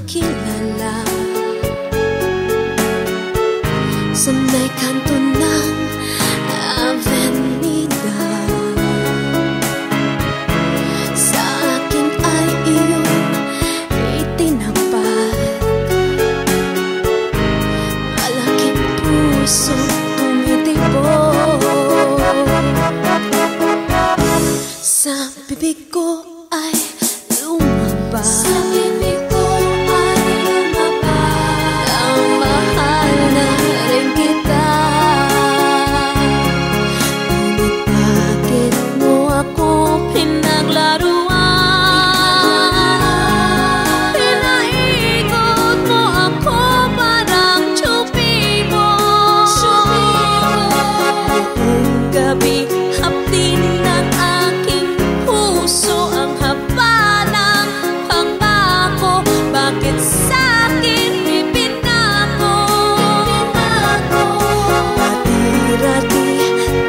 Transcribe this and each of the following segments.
makilala sa may kanto ng avenida. Sa akin ay iyong itinapat, malaking puso tumitibok. Sa bibig ko ay lumabas, sa bibig ko ay lumabas, ang mahal na rin kita. Ngunit bakit mo ako pinaglaruan? Pinaikot mo ako parang tsupi mo. Buong gabi haptin ng aking puso ang haba ng pangako. Bakit sa'kin ipinako? Pati-rati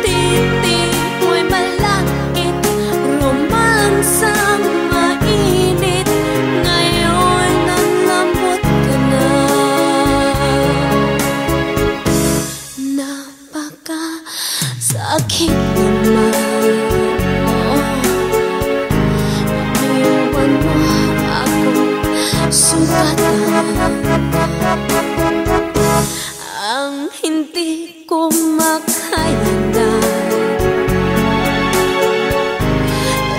titig mo'y malakit, romansang mainit. Ngayon nanlamot ka na. Napakasakit naman, iniwan mo akong sugatan. Ang hindi ko makayanan,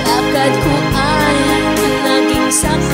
lakad ko ay naging sakit.